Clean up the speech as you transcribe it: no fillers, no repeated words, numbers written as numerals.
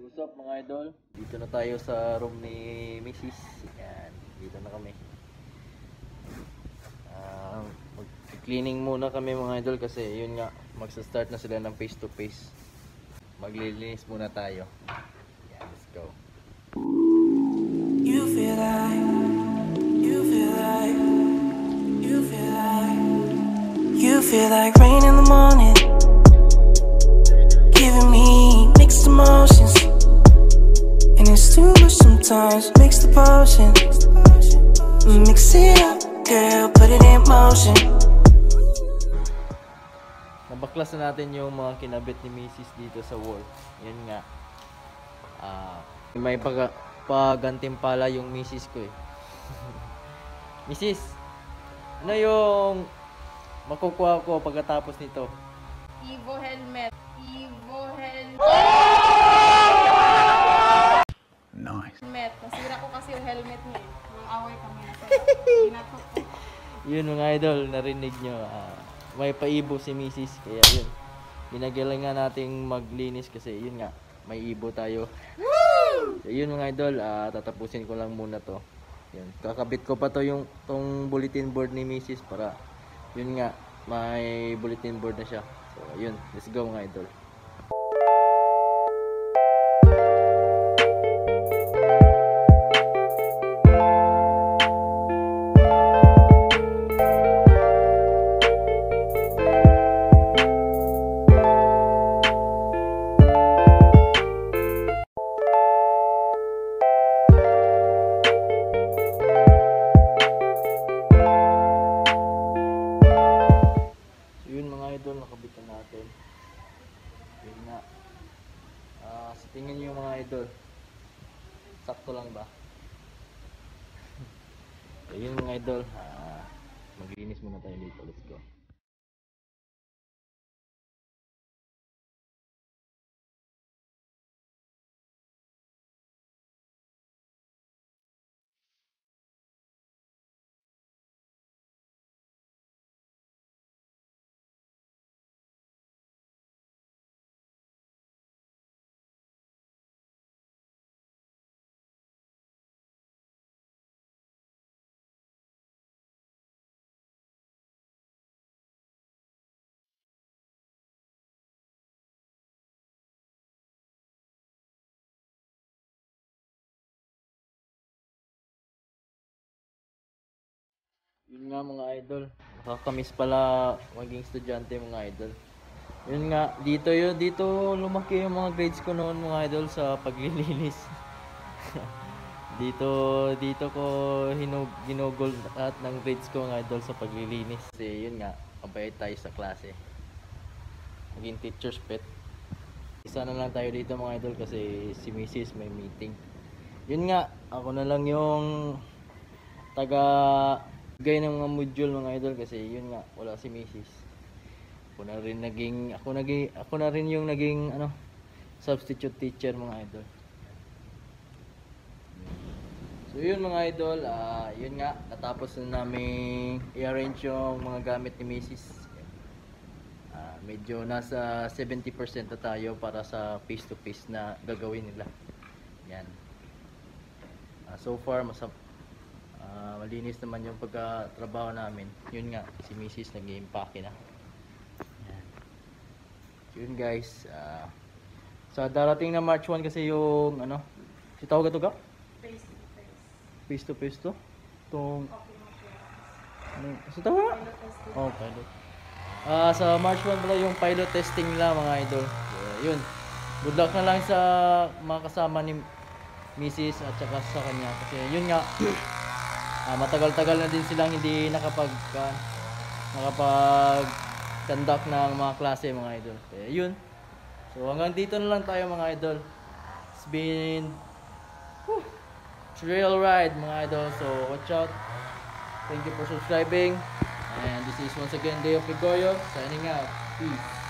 What's up mga idol? Dito na tayo sa room ni Mrs. Yan, dito na kami. Mag-cleaning muna kami mga idol kasi yun nga, magsa-start na sila ng face to face. Maglilinis muna tayo. Yan, let's go. You feel like, you feel like, you feel like, you feel like rain in the morning, giving me mixed emotions, and it's too much sometimes. Mix the potion, mix it up, girl, put it in motion. Nabaklas na natin yung mga kinabit ni Mrs. dito sa wall. Yan nga. May pagantimpala yung Mrs. ko eh. Mrs. Ano yung makukuha ko pagkatapos nito? Evo helmet. Evo helmet. Nice. Helmet. Nasira ko kasi yung helmet niya eh. Nang away kami na sa inatok ko. Yun mga idol, narinig nyo. May paibo si Mrs. Kaya yun. Binagyan nga nating maglinis kasi yun nga. May ibo tayo. So, yun mga idol, tatapusin ko lang muna to. Yun. Kakabit ko pa to yung tong bulletin board ni Mrs. para yun nga, may bulletin board na siya. So yun, let's go mga idol. Nakabitan natin. Yun nga. Sa tingin nyo mga idol, sakto lang ba? So yun mga idol, maglinis muna tayo dito. Let's go. Yun nga mga idol, nakakamiss pala maging estudyante mga idol. Yun nga, dito lumaki yung mga grades ko noon mga idol sa paglilinis. dito ko ginugol at ng grades ko mga idol sa paglilinis. Kasi yun nga, mabait tayo sa klase. Maging teacher's pet. Isa na lang tayo dito mga idol kasi si Mrs. may meeting. Yun nga, ako na lang yung taga gaya ng mga module mga idol kasi yun nga wala si Mrs. Ako na rin yung naging substitute teacher mga idol. So yun mga idol, yun nga natapos na namin i-arrange yung mga gamit ni Mrs. Medyo nasa 70% na tayo para sa face to face na gagawin nila. Yan. So far malinis naman yung pagkatrabaho namin. Yun nga, si Mrs. nag-i-impake na. Yan. Yun guys. Sa darating na March 1 kasi yung si tawag ito ka? Face to face. Face to face to? Itong sa tawag? Oh, pilot. Sa March 1 pala yung pilot testing nila mga idol. Yun. Good luck na lang sa mga kasama ni Mrs. at saka sa kanya. Kasi yun nga, matagal-tagal na din silang hindi nakapag-conduct ng mga klase mga idol. Kaya yun. So hanggang dito na lang tayo mga idol. It's been trail ride mga idol. So watch out. Thank you for subscribing. And this is once again Deo Frigorio signing out. Peace.